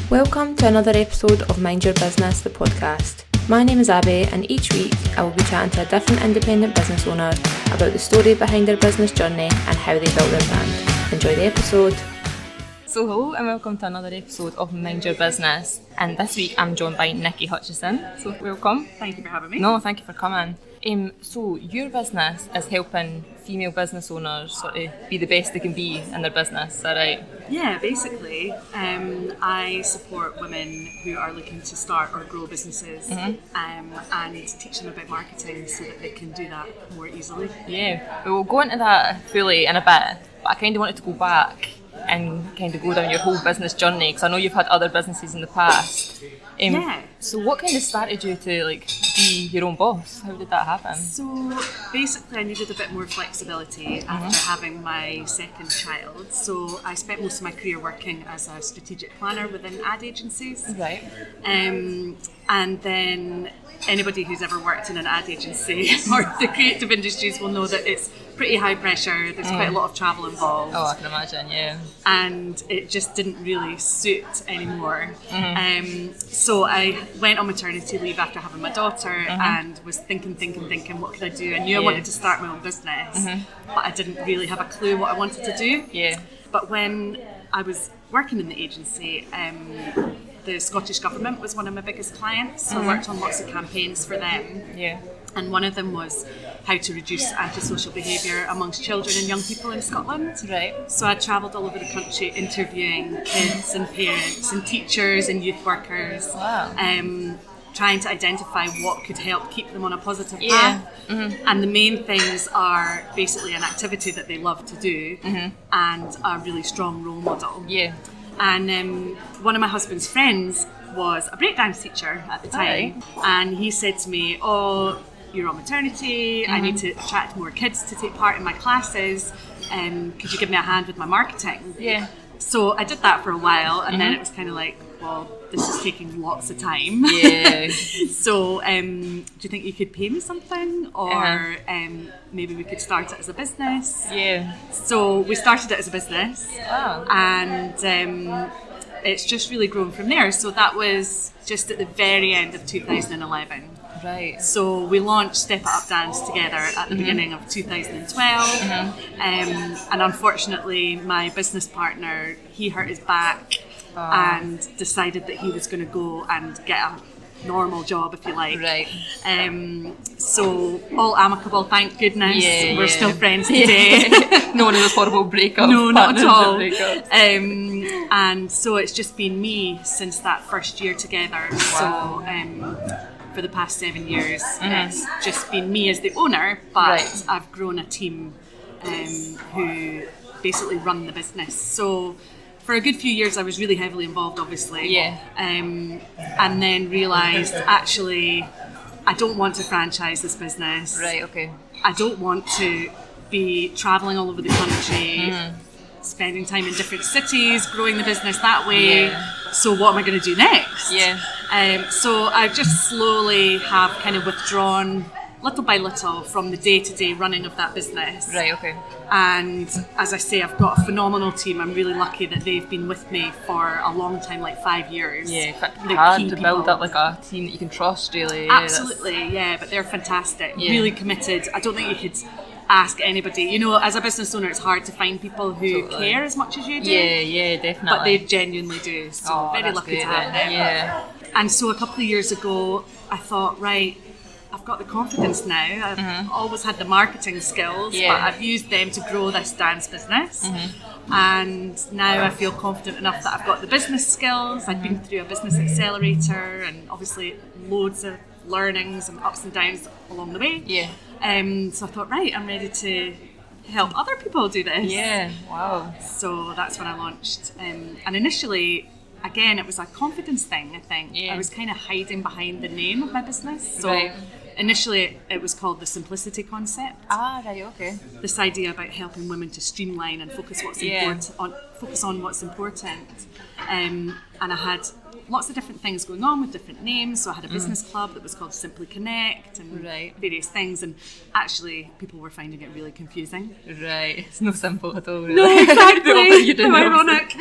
Welcome to another episode of Mind Your Business, the podcast. My name is Abby, and each week I will be chatting to a different independent business owner about the story behind their business journey and how they built their brand. Enjoy the episode. So hello and welcome to another episode of Mind Your Business, and this week I'm joined by Niki Hutchison. So welcome. Thank you for having me. No, thank you for coming. So your business is helping female business owners sort of be the best they can be in their business, is that right? Yeah, basically, I support women who are looking to start or grow businesses and teach them about marketing so that they can do that more easily. Yeah, we'll go into that fully in a bit, but I kind of wanted to go back and kind of go down your whole business journey, because I know you've had other businesses in the past. So what kind of started you to be your own boss? How did that happen? So basically I needed a bit more flexibility after having my second child. So I spent most of my career working as a strategic planner within ad agencies. Right. And then anybody who's ever worked in an ad agency or the creative industries will know that it's pretty high pressure. There's quite a lot of travel involved. Oh, I can imagine, yeah. And it just didn't really suit anymore. So I went on maternity leave after having my daughter and was thinking, what could I do? I knew I wanted to start my own business, but I didn't really have a clue what I wanted to do. Yeah. But when I was working in the agency, the Scottish Government was one of my biggest clients, so I worked on lots of campaigns for them. Yeah. And one of them was how to reduce antisocial behaviour amongst children and young people in Scotland. Right. So I travelled all over the country interviewing kids and parents and teachers and youth workers. Wow. Trying to identify what could help keep them on a positive path. And the main things are basically an activity that they love to do and a really strong role model. Yeah. And one of my husband's friends was a breakdance teacher at the time, and he said to me, "Oh, you're on maternity, I need to attract more kids to take part in my classes, could you give me a hand with my marketing?" Yeah. So I did that for a while, and then it was kind of like, well, this is taking lots of time. Yeah. So do you think you could pay me something, or maybe we could start it as a business? Yeah. So we started it as a business. Wow. And it's just really grown from there. So that was just at the very end of 2011. Right. So we launched Step It Up Dance together at the beginning of 2012. And unfortunately, my business partner, he hurt his back and decided that he was going to go and get a normal job, if you like. Right. So all amicable, thank goodness. Yeah, We're still friends today. No one of those horrible breakups. No, not at all. And so it's just been me since that first year together. Wow. So for the past 7 years, it's just been me as the owner, but I've grown a team who basically run the business. So for a good few years I was really heavily involved, obviously. Yeah. And then realised, actually, I don't want to franchise this business. Right, okay. I don't want to be travelling all over the country, spending time in different cities, growing the business that way. Yeah. So what am I going to do next? Yeah. So I just slowly have kind of withdrawn little by little from the day-to-day running of that business. Right, okay. And as I say, I've got a phenomenal team. I'm really lucky that they've been with me for a long time, like 5 years. Yeah, They're hard key to build people. up a team that you can trust, really. Absolutely, yeah, but they're fantastic, really committed. I don't think you could ask anybody. You know, as a business owner, it's hard to find people who care as much as you do. Yeah, definitely. But they genuinely do, so very lucky to have them. Yeah. And so a couple of years ago, I thought, right, I've got the confidence now. I've always had the marketing skills, but I've used them to grow this dance business. And now I feel confident enough that I've got the business skills. I've been through a business accelerator and obviously loads of learnings and ups and downs along the way. Yeah. So I thought, right, I'm ready to help other people do this. Yeah, wow. So that's when I launched. And initially, again, it was a confidence thing, I think. Yeah. I was kind of hiding behind the name of my business. So initially, it was called the Simplicity Concept. Ah, right, okay. This idea about helping women to streamline and focus on what's important. And I had lots of different things going on with different names. So I had a business club that was called Simply Connect and various things. And actually, people were finding it really confusing. Right, it's no simple at all. Really. No, exactly. How ironic.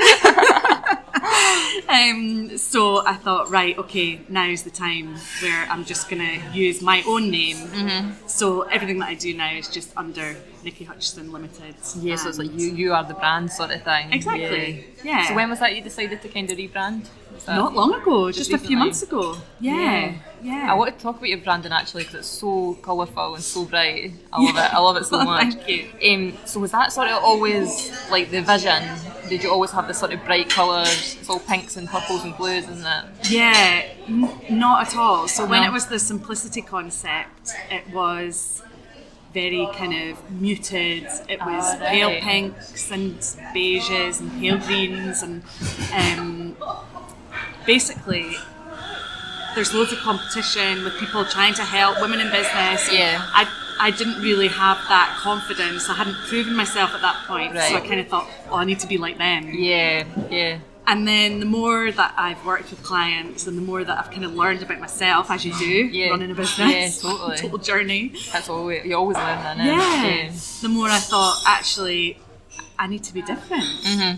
So I thought, right, okay, now's the time where I'm just going to use my own name. So everything that I do now is just under Niki Hutchison Limited. Yeah, so it's like you are the brand sort of thing. Exactly, yeah. So when was that you decided to kind of rebrand? Not long ago, just a few months ago. Yeah. I want to talk about your branding actually because it's so colourful and so bright. I love it so much. Thank you. So was that sort of always like the vision? Did you always have this sort of bright colours? It's all pinks and purples and blues, isn't it? Yeah, not at all. So when it was the simplicity concept, it was very kind of muted. It was pale pinks and beiges and pale greens and basically there's loads of competition with people trying to help women in business. Yeah. I didn't really have that confidence. I hadn't proven myself at that point. Right. So I kind of thought, I need to be like them. Yeah. And then the more that I've worked with clients and the more that I've kind of learned about myself, as you do, running a business, totally. total journey. That's always, you always learn that. Yeah. The more I thought, actually, I need to be different.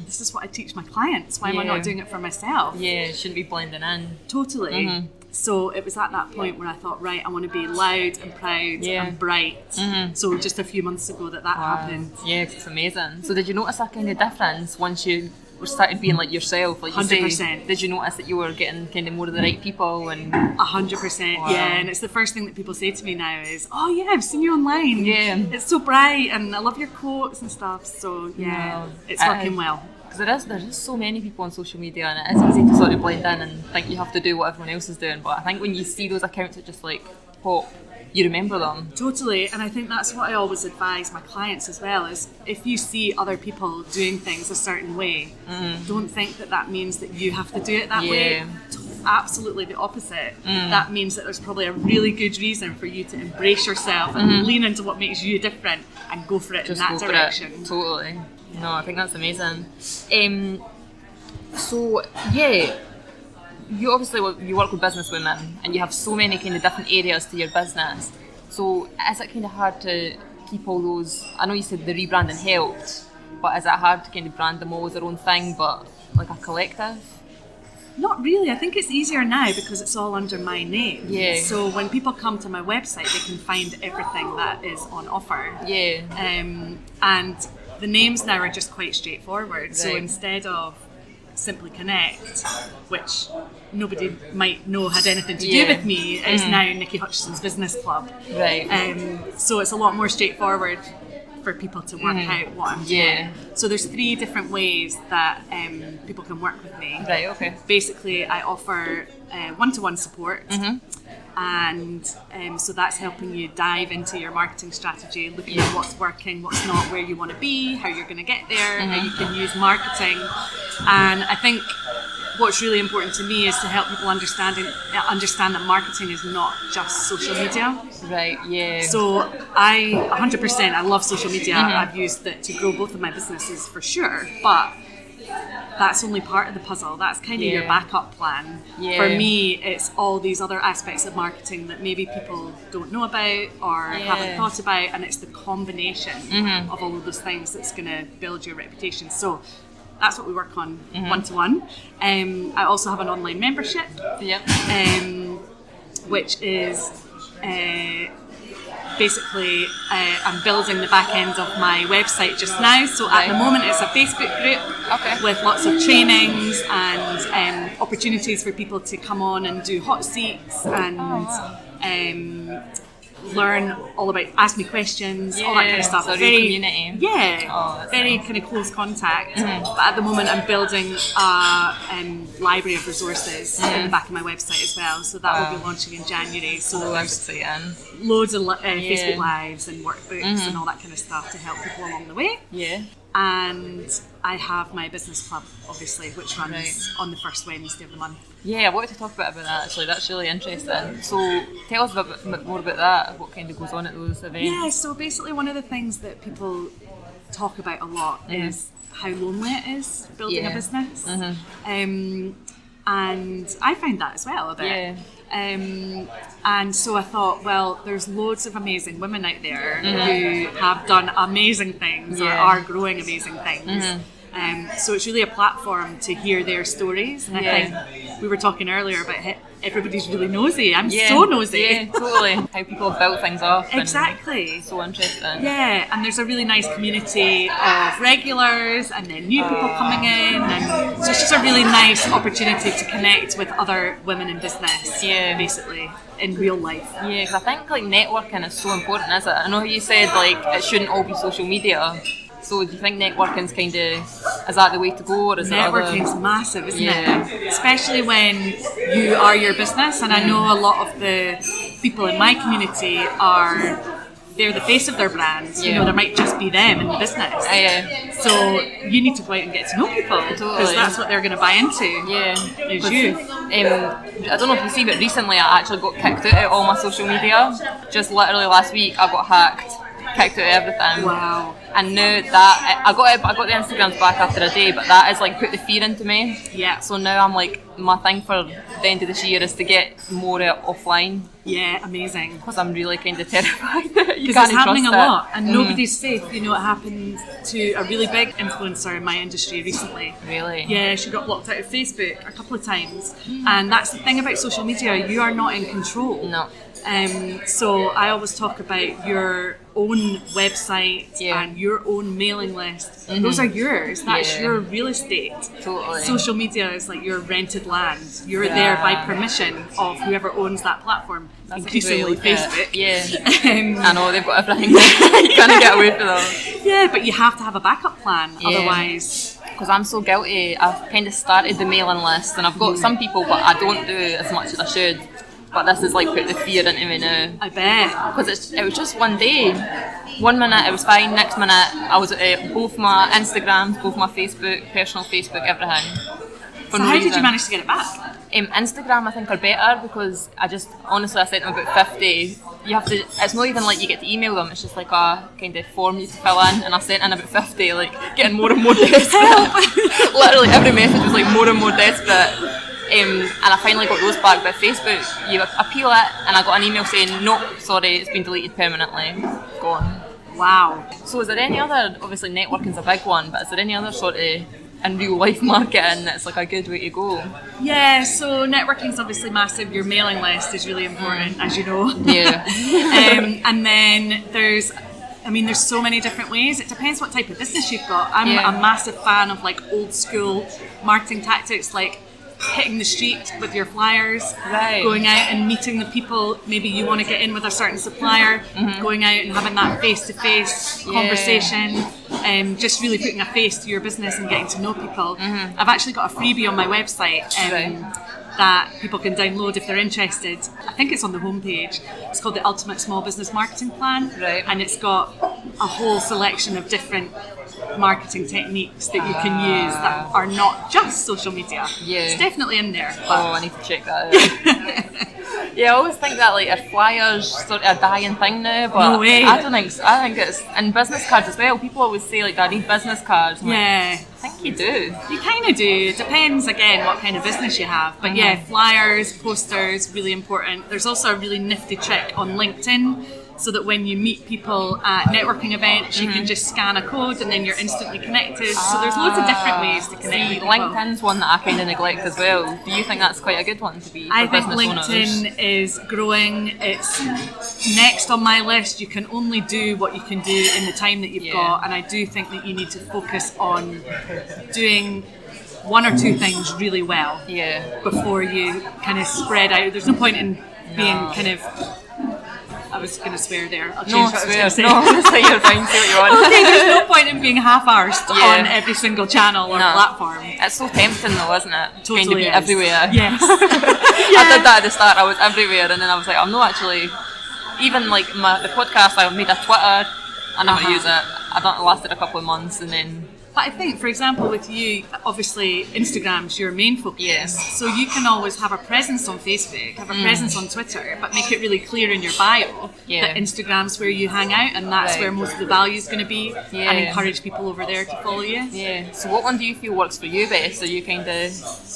This is what I teach my clients. Why am I not doing it for myself? Yeah, it shouldn't be blending in. Totally. So it was at that point where I thought, right, I want to be loud and proud and bright. So just a few months ago that happened. Yeah, it's amazing. So did you notice that kind of difference once you started being like yourself? Like you 100%. say, did you notice that you were getting kind of more of the right people? And 100%, yeah. And it's the first thing that people say to me now is, oh yeah, I've seen you online. Yeah. It's so bright and I love your quotes and stuff. So yeah, it's working well. Because there's just so many people on social media and it is easy to sort of blend in and think you have to do what everyone else is doing. But I think when you see those accounts that just like pop, you remember them. Totally, and I think that's what I always advise my clients as well, is if you see other people doing things a certain way, don't think that means that you have to do it that way. Absolutely the opposite. That means that there's probably a really good reason for you to embrace yourself and lean into what makes you different and go for it in that direction. Totally. No, I think that's amazing. So, yeah, you obviously you work with business women and you have so many kind of different areas to your business. So is it kind of hard to keep all those, I know you said the rebranding helped, but is it hard to kind of brand them all as their own thing, but like a collective? Not really. I think it's easier now because it's all under my name. Yeah. So when people come to my website, they can find everything that is on offer. Yeah. And the names now are just quite straightforward. Right. So instead of Simply Connect, which nobody might know had anything to do with me, it's now Niki Hutchison's Business Club. Right. So it's a lot more straightforward for people to work out what I'm doing. So there's 3 different ways that people can work with me. Right, okay. Basically, I offer one-to-one support. And so that's helping you dive into your marketing strategy, looking at what's working, what's not, where you want to be, how you're going to get there, how you can use marketing. And I think what's really important to me is to help people understand that marketing is not just social media. Right, yeah. So I 100%, I love social media. I've used it to grow both of my businesses for sure, but that's only part of the puzzle. That's kind of your backup plan. For me, it's all these other aspects of marketing that maybe people don't know about or haven't thought about, and it's the combination of all of those things that's going to build your reputation. So that's what we work on one-to-one. I also have an online membership, which is basically I'm building the back end of my website just now. So at the moment it's a Facebook group with lots of trainings and opportunities for people to come on and do hot seats and learn all about, ask me questions, all that kind of stuff. So very community. Very kind of close contact. But at the moment I'm building a library of resources in the back of my website as well. So that will be launching in January. So there's loads of Facebook Lives and workbooks and all that kind of stuff to help people along the way. And I have my business club, obviously, which runs on the first Wednesday of the month. Yeah, I wanted to talk about that actually. That's really interesting. So tell us a bit more about that. What kind of goes on at those events? Yeah, so basically one of the things that people talk about a lot is how lonely it is building a business. And I find that as well a bit. And so I thought, well, there's loads of amazing women out there who have done amazing things or are growing amazing things. So it's really a platform to hear their stories. And I think we were talking earlier about everybody's really nosy. I'm so nosy. Yeah, totally. How people build things up. Exactly. So interesting. Yeah, and there's a really nice community of regulars and then new people coming in. And so it's just a really nice opportunity to connect with other women in business, basically, in real life. Yeah, because I think like networking is so important, is it? I know you said like it shouldn't all be social media. So do you think networking's kind of, is that the way to go, or is networking's massive, isn't it? Especially when you are your business, and I know a lot of the people in my community they're the face of their brands. You know, there might just be them in the business. So you need to go out and get to know people, because that's what they're going to buy into. Is you. I don't know if you see, but recently I actually got kicked out of all my social media. Just literally last week I got hacked. Kicked out of everything. Wow. And now that I got the Instagrams back after a day, but that has like put the fear into me. Yeah. So now I'm like, my thing for the end of this year is to get more offline. Yeah, amazing. Because I'm really kind of terrified that you can't can't it's happening trust a it. lot, and nobody's safe. You know, it happened to a really big influencer in my industry recently. Really? Yeah, she got blocked out of Facebook a couple of times, and that's the thing about social media. You are not in control. No. So I always talk about your own website and your own mailing list. Those are yours. That's your real estate. Totally. Social media is like your rented land. You're there by permission of whoever owns that platform. That's increasingly Facebook. I know, they've got everything. You can't get away from them. Yeah, but you have to have a backup plan. Otherwise... Because I'm so guilty. I've kind of started the mailing list, and I've got some people, but I don't do as much as I should. But this has like put the fear into me now. I bet. Because it was just one day. 1 minute it was fine, next minute I was at both my Instagrams, both my Facebook, personal Facebook, everything. So how did you manage to get it back? Instagram I think are better, because I sent them about 50. You have to, it's not even like you get to email them, it's just like a kind of form you have to fill in, and I sent in about 50, like getting more and more desperate. Literally every message was like more and more desperate. And I finally got those back. But Facebook, you appeal it, and I got an email saying, nope, sorry, it's been deleted permanently. Gone. Wow. So is there any other, obviously networking's a big one, but is there any other sort of in real life marketing that's like a good way to go? Yeah, so networking's obviously massive. Your mailing list is really important, as you know. Yeah. And then there's so many different ways. It depends what type of business you've got. I'm a massive fan of like old school marketing tactics, like hitting the street with your flyers, going out and meeting the people. Maybe you want to get in with a certain supplier, going out and having that face-to-face conversation, just really putting a face to your business and getting to know people. I've actually got a freebie on my website that people can download if they're interested. I think it's on the homepage. It's called the Ultimate Small Business Marketing Plan, and it's got a whole selection of different marketing techniques that you can use that are not just social media. It's definitely in there. Oh, I need to check that out. I always think that like a flyer's sort of a dying thing now, but no way. I don't think so. I think it's, and business cards as well. People always say like, I need business cards. I think you do. You kind of do. It depends again what kind of business you have. But flyers, posters, really important. There's also a really nifty trick on LinkedIn, so that when you meet people at networking events, you can just scan a code and then you're instantly connected. So there's loads of different ways to connect with people. LinkedIn's one that I kind of neglect as well. Do you think that's quite a good one to be for I think business LinkedIn owners? is growing. It's next on my list. You can only do what you can do in the time that you've got, and I do think that you need to focus on doing one or two things really well before you kind of spread out. There's no point in being kind of... I was going to swear there. I'll change what I was going to say. No, it's like you're fine, say what you want. Okay, there's no point in being half-arsed on every single channel or platform. It's so tempting though, isn't it? Totally kind of be everywhere. Yes. I did that at the start. I was everywhere, and then I was like, I'm not actually... Even like the podcast, I made a Twitter. I never use it. It lasted a couple of months, and then... But I think, for example, with you, obviously Instagram's your main focus. So you can always have a presence on Facebook, have a presence on Twitter, but make it really clear in your bio that Instagram's where you hang out, and that's where most of the value is going to be, and encourage people over there to follow you. Yeah. So what one do you feel works for you best? Are you kind of...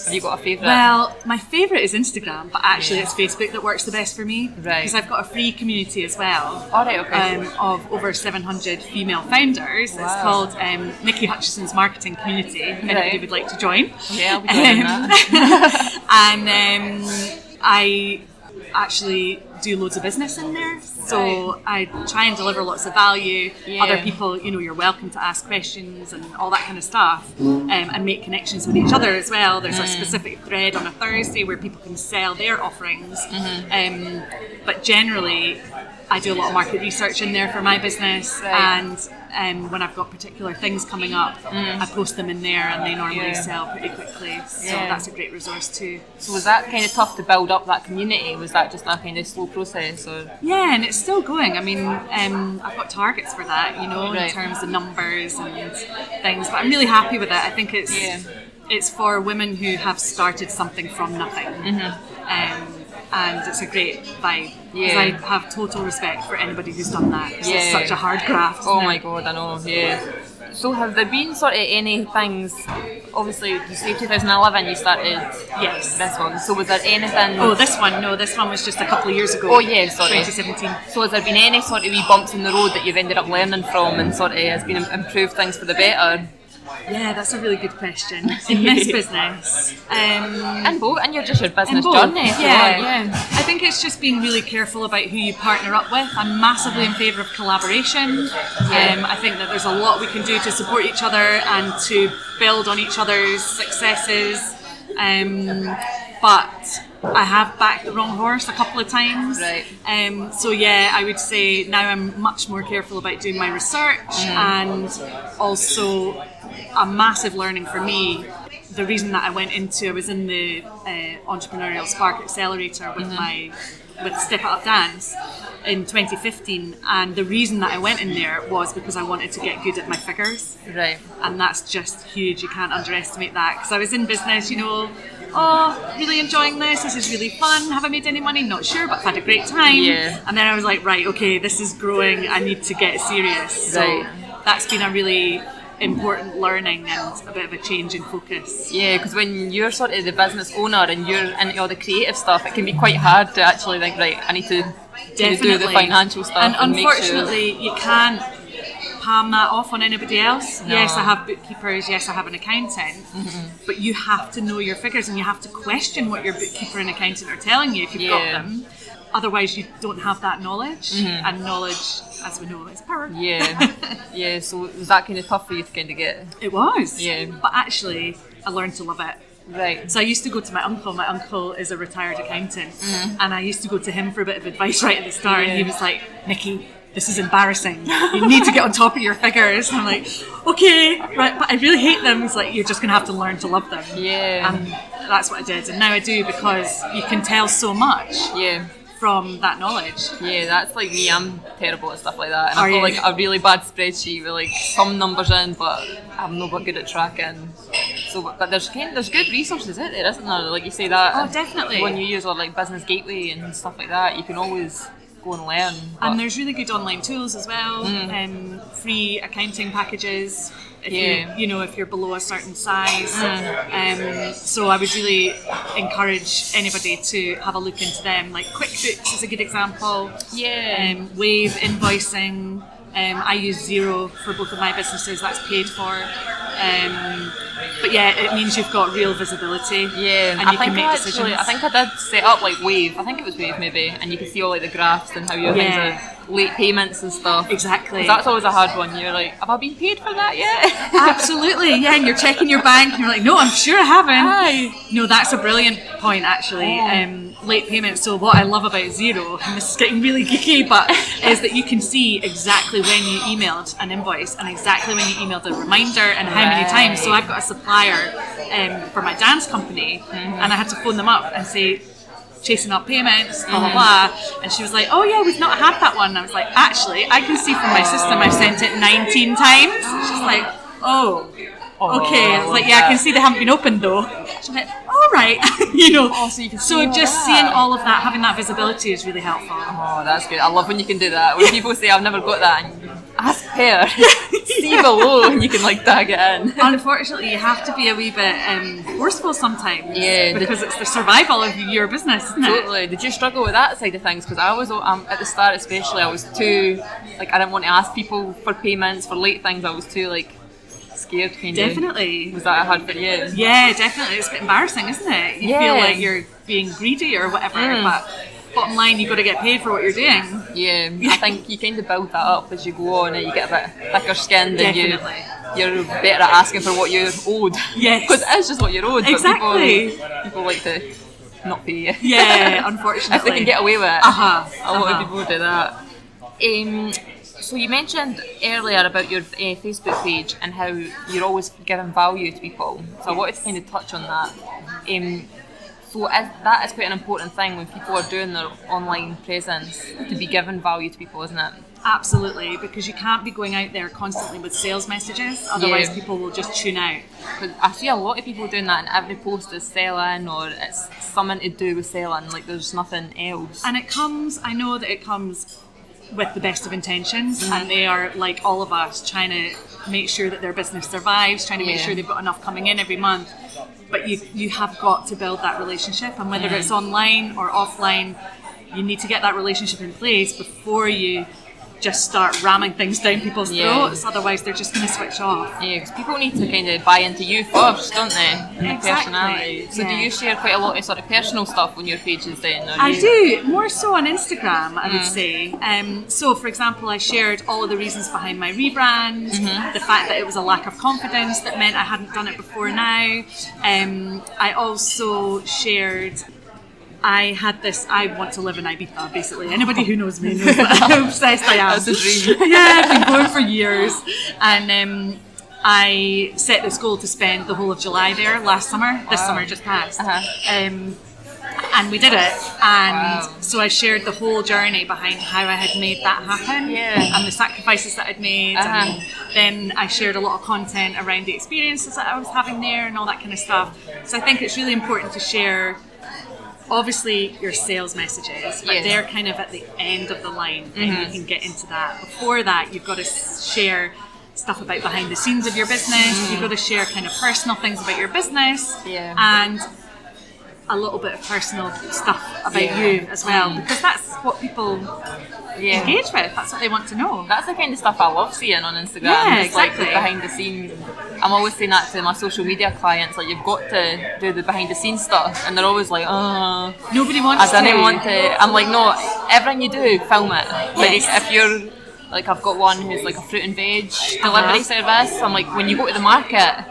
Have you got a favourite? Well, my favourite is Instagram, but actually it's Facebook that works the best for me. Because I've got a free community as well. All right, okay. Of over 700 female founders. It's called Niki Hutchison. Hutchison's marketing community, if anybody would like to join. Yeah, I'll be joining that. And I actually do loads of business in there, so I try and deliver lots of value. Other people, you're welcome to ask questions and all that kind of stuff, and make connections with each other as well. There's a specific thread on a Thursday where people can sell their offerings, but generally I do a lot of market research in there for my business, and when I've got particular things coming up, I post them in there, and they normally sell pretty quickly. So that's a great resource too. So was that kind of tough to build up that community? Was that just a kind of slow process? Or? Yeah, and it's still going. I mean, I've got targets for that, in terms of numbers and things. But I'm really happy with it. I think it's for women who have started something from nothing. And it's a great vibe, because I have total respect for anybody who's done that, because it's such a hard graft. Oh my god, I know, So have there been sort of any things, obviously you say 2011 you started this one, so was there anything... Oh, this one was just a couple of years ago. Oh yeah, sorry. 2017. So has there been any sort of wee bumps in the road that you've ended up learning from and sort of has been improved things for the better? Yeah, that's a really good question. In this business, and your business journey. I think it's just being really careful about who you partner up with. I'm massively in favour of collaboration. I think that there's a lot we can do to support each other and to build on each other's successes. But I have backed the wrong horse a couple of times. So I would say now I'm much more careful about doing my research, and also a massive learning for me. The reason that I was in the Entrepreneurial Spark Accelerator with Step It Up Dance in 2015, and the reason that I went in there was because I wanted to get good at my figures. And that's just huge. You can't underestimate that, because I was in business, really enjoying this. This is really fun. Have I made any money? Not sure, but I've had a great time. And then I was like, right, okay, this is growing. I need to get serious. So that's been a really important learning and a bit of a change in focus. Yeah, because when you're sort of the business owner and you're into all the creative stuff, it can be quite hard to actually think, right, I need to do the financial stuff. And unfortunately, you can't palm that off on anybody else. No. Yes, I have bookkeepers, yes, I have an accountant, but you have to know your figures, and you have to question what your bookkeeper and accountant are telling you if you've got them. Otherwise, you don't have that knowledge, and knowledge, as we know, is power. So was that kind of tough for you to kind of get? It was. But actually, I learned to love it. So I used to go to my uncle. My uncle is a retired accountant, and I used to go to him for a bit of advice right at the start, and he was like, Niki, this is embarrassing. You need to get on top of your figures. And I'm like, okay, right, but I really hate them. He's like, you're just going to have to learn to love them. And that's what I did. And now I do, because you can tell so much. From that knowledge. That's like me. I'm terrible at stuff like that, and I've got like a really bad spreadsheet with like some numbers in, but I'm not good at tracking. So, but there's good resources out there, isn't there? Like you say that. Oh, definitely. When you use like Business Gateway and stuff like that, you can always go and learn. And there's really good online tools as well. Free accounting packages. If you're below a certain size. So I would really encourage anybody to have a look into them. Like QuickBooks is a good example. Wave invoicing. I use Xero for both of my businesses. That's paid for. But it means you've got real visibility. And you can make decisions. I think I did set up like Wave. I think it was Wave maybe, and you can see all like the graphs and how your things are late payments and stuff. Exactly. That's always a hard one. You're like, have I been paid for that yet? Absolutely. And you're checking your bank and you're like, no, I'm sure I haven't. No, that's a brilliant point actually. Late payments. So what I love about Xero, and this is getting really geeky, but is that you can see exactly when you emailed an invoice and exactly when you emailed a reminder and how many times. So I've got a supplier for my dance company, and I had to phone them up and say, chasing up payments, blah, blah, blah. And she was like, oh yeah, we've not had that one. And I was like, actually, I can see from my system I've sent it 19 times. She's like, oh, okay. I was like, yeah, I can see they haven't been opened though. She's like, all right. So just seeing all of that, having that visibility is really helpful. Oh, that's good. I love when you can do that. When people say, I've never got that, and you ask her, see below, and you can like tag it in. Unfortunately, you have to be a wee bit forceful sometimes. Because it's the survival of your business, isn't it? Totally. Did you struggle with that side of things? Because I was, at the start especially, I was too, I didn't want to ask people for payments, for late things. I was too scared, kind Definitely. Was that hard for you? Yeah, definitely. It's a bit embarrassing, isn't it? You feel like you're being greedy or whatever, but bottom line, you've got to get paid for what you're doing. Yeah, I think you kind of build that up as you go on, and you get a bit thicker skinned, and you're better at asking for what you're owed. Yes. Because it is just what you're owed. Exactly. But people like to not pay you. Yeah, unfortunately. If they can get away with it. A lot of people do that. So you mentioned earlier about your Facebook page and how you're always giving value to people. So I wanted to kind of touch on that. So that is quite an important thing when people are doing their online presence, to be giving value to people, isn't it? Absolutely, because you can't be going out there constantly with sales messages, otherwise people will just tune out. Because I see a lot of people doing that, and every post is selling, or it's something to do with selling, like there's nothing else. And I know that it comes with the best of intentions, and they are, like all of us, trying to make sure that their business survives, trying to make sure they've got enough coming in every month. But you have got to build that relationship, and whether it's online or offline, you need to get that relationship in place before you just start ramming things down people's throats, otherwise they're just going to switch off. Yeah, because people need to kind of buy into you first, don't they? And exactly. Personality. So do you share quite a lot of sort of personal stuff on your pages then? I do, more so on Instagram, I would say. So for example, I shared all of the reasons behind my rebrand, the fact that it was a lack of confidence that meant I hadn't done it before now. I also shared I want to live in Ibiza, basically. Anybody who knows me knows how obsessed I am. That's a dream. Yeah, I've been going for years. And I set this goal to spend the whole of July there last summer. This summer just passed. And we did it. And so I shared the whole journey behind how I had made that happen and the sacrifices that I'd made. And then I shared a lot of content around the experiences that I was having there and all that kind of stuff. So I think it's really important to share obviously your sales messages, but they're kind of at the end of the line, and you can get into that. Before that, you've got to share stuff about behind the scenes of your business, you've got to share kind of personal things about your business, and a little bit of personal stuff about you as well, because that's what people engage with, that's what they want to know. That's the kind of stuff I love seeing on Instagram. Yeah, it's exactly. Like the behind the scenes. I'm always saying that to my social media clients, like you've got to do the behind the scenes stuff, and they're always like, nobody wants to. I don't want to. I'm like, no, everything you do, film it. Like if you're like, I've got one who's like a fruit and veg delivery service. I'm like, when you go to the market,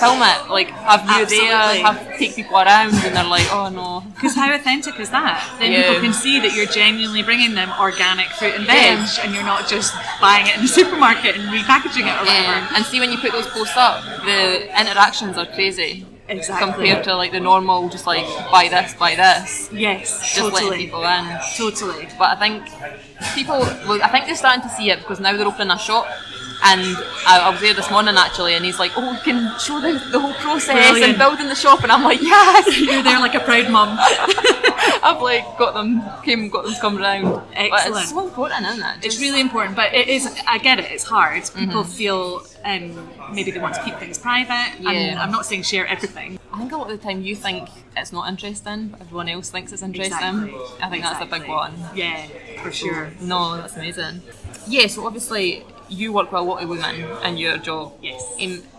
film it. Like, have you there, take people around, and they're like, oh no. Because how authentic is that? Then people can see that you're genuinely bringing them organic fruit and veg, and you're not just buying it in the supermarket and repackaging it or whatever. And see, when you put those posts up, the interactions are crazy. Exactly. Compared to like the normal, just like buy this. Yes, just letting people in. Totally. But I think I think they're starting to see it because now they're opening a shop. And I was there this morning actually, and he's like, oh, we can show the whole process and building the shop, and I'm like, yes. You're there like a proud mum. I've like got them to come round. Excellent. But it's so important, isn't it? It's really important, but it is. I get it. It's hard. People feel maybe they want to keep things private. And I'm not saying share everything. I think a lot of the time you think it's not interesting, but everyone else thinks it's interesting. Exactly. I think that's a big one. Yeah, for sure. No, that's amazing. Yeah, so obviously you work with a lot of women in your job. Yes.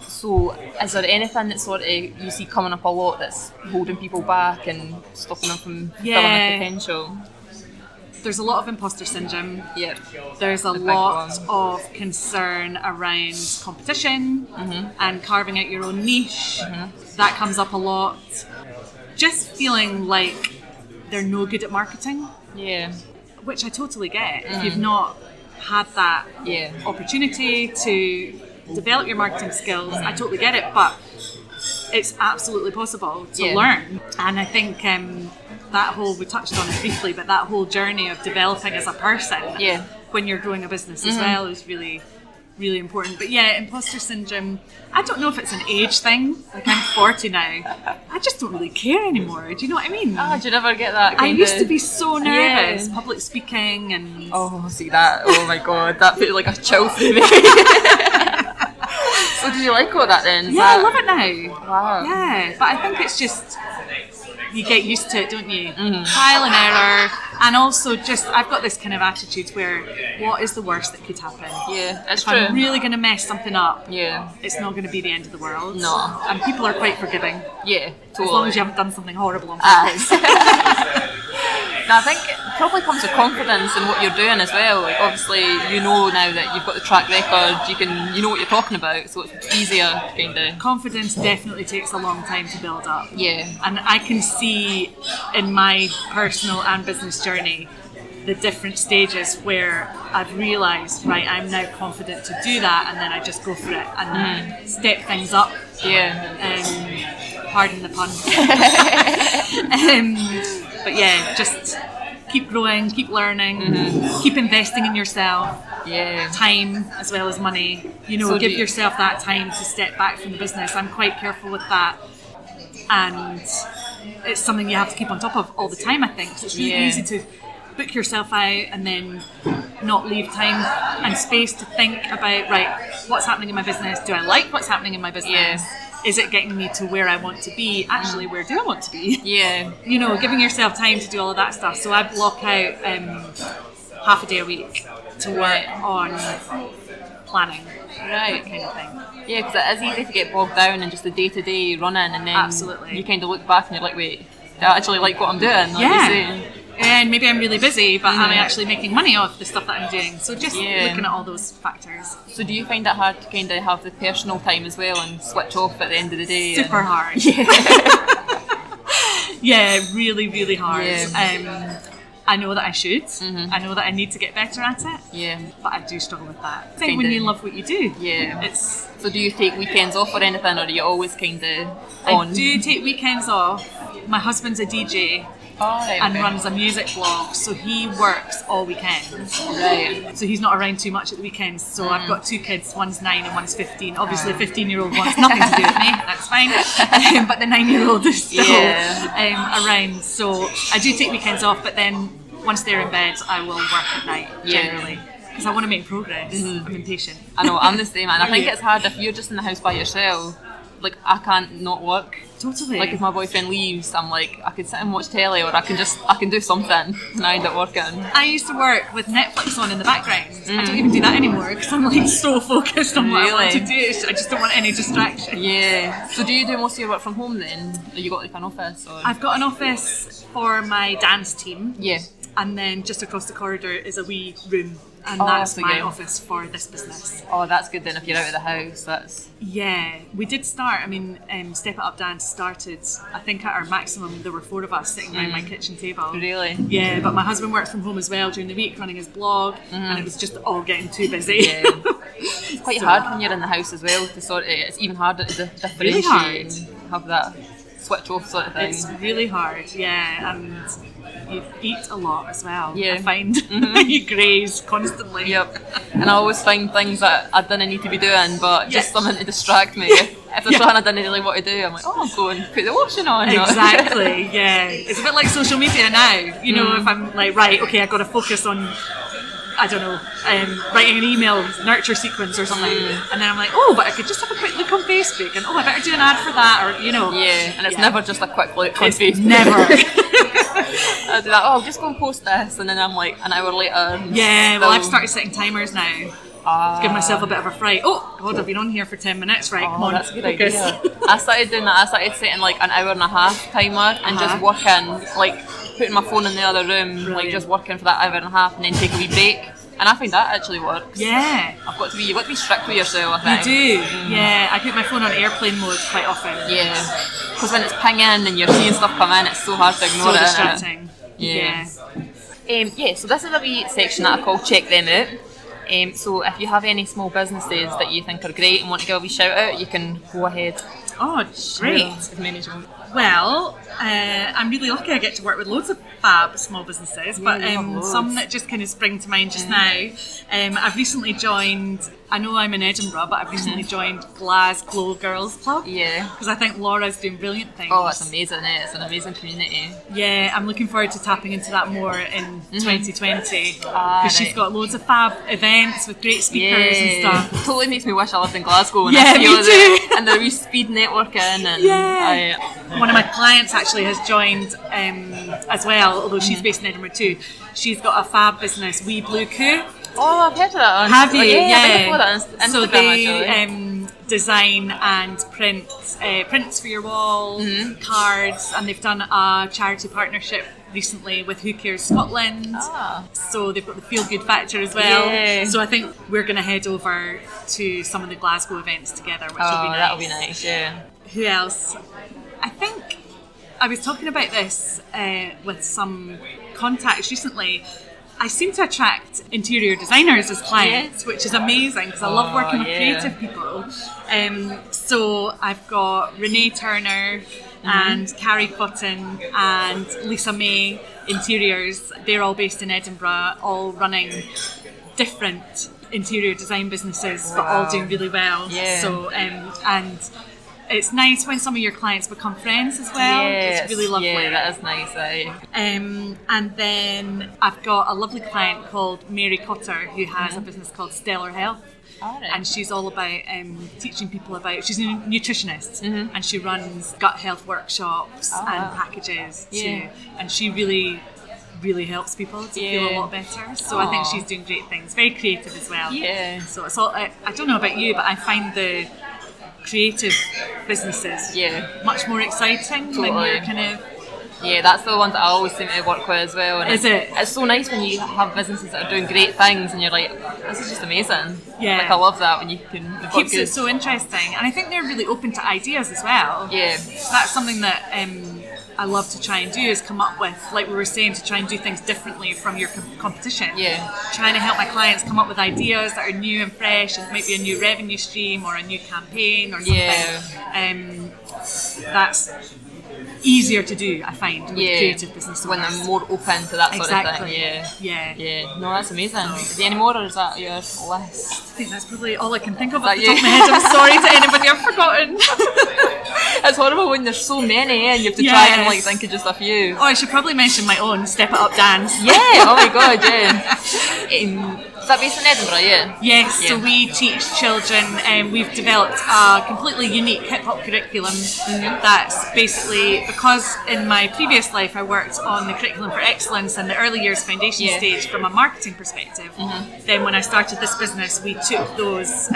So is there anything that sort of you see coming up a lot that's holding people back and stopping them from fulfilling their potential? There's a lot of imposter syndrome. Yeah. There's a lot of concern around competition and carving out your own niche. That comes up a lot. Just feeling like they're no good at marketing. Yeah. Which I totally get. If you've not had that opportunity to develop your marketing skills, I totally get it, but it's absolutely possible to learn. And I think that whole, we touched on it briefly, but that whole journey of developing as a person when you're growing a business as well is really, really important. But imposter syndrome, I don't know if it's an age thing. Like, I'm 40 now. I just don't really care anymore. Do you know what I mean? Do you never get that? I used to be so nervous, public speaking and... Oh, see that? Oh my god, that put like a chill through me. So do you like all that then? I love it now. Wow. Yeah, but I think it's just... you get used to it, don't you? Trial and error, and also just I've got this kind of attitude where what is the worst that could happen? Yeah, it's if true. I'm really going to mess something up, Yeah. it's not going to be the end of the world. No. And people are quite forgiving. Yeah, totally. As long as you haven't done something horrible on purpose. No, I think it probably comes with confidence in what you're doing as well. Like, obviously, you know now that you've got the track record, you know what you're talking about, so it's easier, kind of. Confidence definitely takes a long time to build up. Yeah. And I can see in my personal and business journey the different stages where I've realised, right, I'm now confident to do that, and then I just go for it and step things up. Yeah. Pardon the pun. But yeah, just keep growing, keep learning, keep investing in yourself. Yeah. Time as well as money. You know, So give yourself that time to step back from the business. I'm quite careful with that. And it's something you have to keep on top of all the time, I think. 'Cause it's really easy to book yourself out and then not leave time and space to think about, right, what's happening in my business? Do I like what's happening in my business? Yeah. Is it getting me to where I want to be? Actually, where do I want to be? Yeah. You know, giving yourself time to do all of that stuff. So I block out half a day a week to work on planning, that kind of thing. Yeah, because it is easy to get bogged down in just the day-to-day running, and then Absolutely. you kind of look back and you're like, wait, do I actually like what I'm doing? Like you say. And maybe I'm really busy, but am I actually making money off the stuff that I'm doing? So just looking at all those factors. So do you find it hard to kind of have the personal time as well and switch off at the end of the day? Super hard. Yeah, really, really hard. Yeah. I know that I should. I know that I need to get better at it. Yeah. But I do struggle with that. I think when you love what you do. Yeah. It's. So do you take weekends off or anything, or are you always kind of on? I do take weekends off. My husband's a DJ. And runs a music blog, so he works all weekends. Right. So he's not around too much at the weekends. So I've got two kids, one's 9 and one's 15. Obviously, the 15-year-old wants nothing to do with me, that's fine. But the 9-year-old is still around. So I do take weekends off, but then once they're in bed, I will work at night, generally. Because I want to make progress. I'm impatient. I know, I'm the same, and I think it's hard if you're just in the house by yourself. Like, I can't not work. Totally. Like, if my boyfriend leaves, I'm like, I could sit and watch telly, or I can do something and I end up working. I used to work with Netflix on in the background. I don't even do that anymore because I'm like so focused on what I want to do. I just don't want any distraction. Yeah. So do you do most of your work from home then? Or you got like an office? Or? I've got an office for my dance team. Yeah. And then just across the corridor is a wee room. And that's my office for this business. Oh, that's good then if you're out of the house. That's we did start. I mean, Step It Up Dance started, I think at our maximum there were 4 of us sitting around my kitchen table. Really? Yeah, but my husband works from home as well during the week running his blog, and it was just all getting too busy. Yeah. It's quite hard when you're in the house as well to sort of, it's even harder to differentiate really hard. and have that switch off sort of thing. It's really hard, and you eat a lot as well. Yeah. I find you graze constantly. Yep. And I always find things that I didn't need to be doing, but just something to distract me. If there's something I didn't really want to do, I'm like, oh, I'll go and put the washing on. Exactly, It's a bit like social media now. You know, if I'm like, right, okay, I've got to focus on, I don't know, writing an email nurture sequence or something, and then I'm like, oh, but I could just have a quick look on Facebook, and I better do an ad for that, or you know. Yeah, and it's never just a quick look on Facebook. Never. I do that. Oh, I'll just go and post this, and then I'm like an hour later. Yeah, well, I've started setting timers now. To give myself a bit of a fright. Oh God, I've been on here for 10 minutes, right? Come on, that's a good idea. I started doing that. I started setting like an hour and a half timer and just working, like putting my phone in the other room, like just working for that hour and a half, and then take a wee break. And I find that actually works. Yeah. You've got to be strict with yourself, I think. You do. Yeah, I put my phone on airplane mode quite often. Yeah. Because when it's pinging and you're seeing stuff come in, it's so hard to ignore it. So distracting. Yeah. So this is a wee section that I call Check Them Out. So if you have any small businesses that you think are great and want to give a wee shout out, you can go ahead. Oh, great. As many as you want. Well, I'm really lucky I get to work with loads of fab small businesses, but some that just kind of spring to mind just now. I've recently joined, I know I'm in Edinburgh, but I've recently joined Glasgow Girls Club. Yeah. Because I think Laura's doing brilliant things. Oh, it's amazing, it's an amazing community. Yeah, I'm looking forward to tapping into that more in 2020. Because she's got loads of fab events with great speakers and stuff. It totally makes me wish I lived in Glasgow when I see me all too. And the wee speed networking and one of my clients actually has joined as well, although she's based in Edinburgh too. She's got a fab business, Wee Blue Coo. Oh, I've heard of that one. Have you? Yeah. I think I follow that on So Instagram, they actually. design and print prints for your wall, cards, and they've done a charity partnership recently with Who Cares Scotland. So they've got the feel good factor as well. Yeah. So I think we're going to head over to some of the Glasgow events together, which will be nice. That'll be nice, yeah. Who else? I think I was talking about this with some contacts recently. I seem to attract interior designers as clients, which is amazing because I love working with creative people. So I've got Renee Turner and Carrie Cotton and Lisa May Interiors. They're all based in Edinburgh, all running different interior design businesses, but all doing really well. Yeah. So and it's nice when some of your clients become friends as well. Yes, it's really lovely. Yeah, that is nice. And then I've got a lovely client called Mary Cotter who has a business called Stellar Health. Right. And she's all about teaching people about, she's a nutritionist and she runs gut health workshops and packages too. And she really helps people to feel a lot better. So I think she's doing great things. Very creative as well. Yeah. So it's all, I don't know about you, but I find the creative businesses much more exciting when you're kind of... Yeah, that's the ones that I always seem to work with as well. And Is it? It's so nice when you have businesses that are doing great things and you're like, this is just amazing. Yeah. Like, I love that when you can... Keeps it so interesting. And I think they're really open to ideas as well. Yeah. That's something that I love to try and do, is come up with, like we were saying, to try and do things differently from your competition. Yeah. Trying to help my clients come up with ideas that are new and fresh, and maybe a new revenue stream or a new campaign or something. Yeah. That's easier to do, I find, with creative business when owners. they're more open to that sort of thing. Yeah. No, that's amazing. Is there any more, or is that your list? I think that's probably all I can think of off the top of my head. I'm sorry to anybody I've forgotten. It's horrible when there's so many and you have to try and like think of just a few. Oh, I should probably mention my own Step It Up dance. Yeah, oh my god, yeah. Is that based in Edinburgh, yeah? Yes, so we teach children, and we've developed a completely unique hip-hop curriculum that's basically, because in my previous life I worked on the curriculum for excellence in the early years foundation stage from a marketing perspective. Then when I started this business, we took those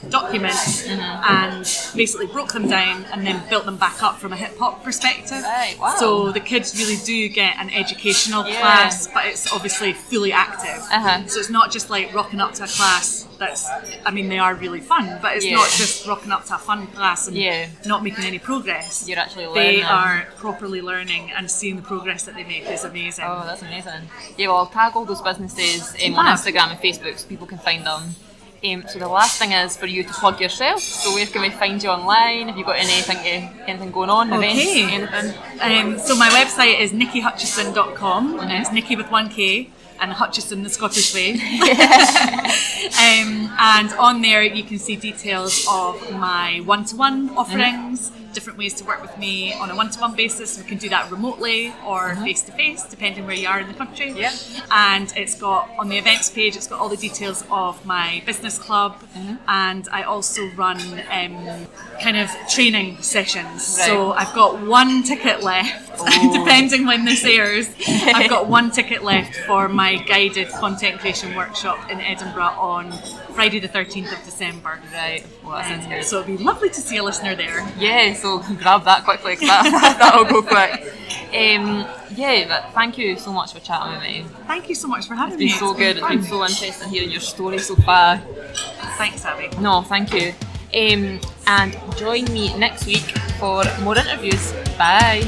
documents and basically broke them down and then built them back up from a hip-hop perspective. Right, wow. So the kids really do get an educational class, but it's obviously fully active. So it's not just like rocking up to a class that's, I mean, they are really fun, but it's not just rocking up to a fun class and not making any progress. You're actually learning. They are properly learning, and seeing the progress that they make is amazing. Oh, that's amazing. Yeah, well, I'll tag all those businesses on Instagram and Facebook so people can find them. So the last thing is for you to plug yourself. So where can we find you online? Have you got anything going on? Events? Anything? So my website is nikihutchison.com, and it's Niki with 1K. And Hutchison the Scottish way. And on there you can see details of my one-to-one offerings, different ways to work with me on a one-to-one basis. We can do that remotely or face-to-face, depending where you are in the country. And it's got, on the events page, it's got all the details of my business club, and I also run kind of training sessions. So I've got one ticket left, depending when this airs. I've got one ticket left for my guided content creation workshop in Edinburgh on Friday the 13th of December. Right, well that sounds good. So it'd be lovely to see a listener there. Yeah, so grab that quickly, 'cause that'll go quick. But thank you so much for chatting with me. Thank you so much for having me. It's been so good, it's been so interesting hearing your story so far. Thanks, Abby. No, thank you. And join me next week for more interviews. Bye.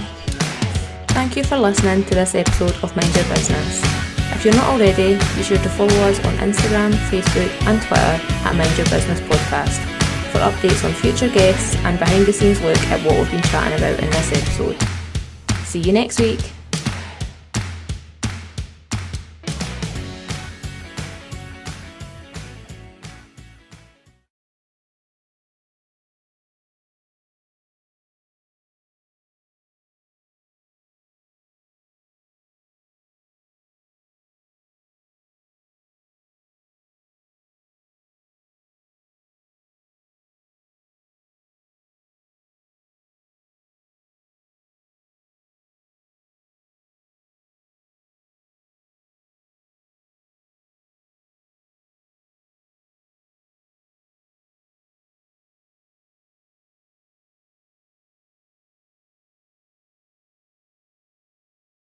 Thank you for listening to this episode of Mind Your Business. If you're not already, be sure to follow us on Instagram, Facebook and Twitter at Mind Your Business Podcast for updates on future guests and behind the scenes look at what we've been chatting about in this episode. See you next week.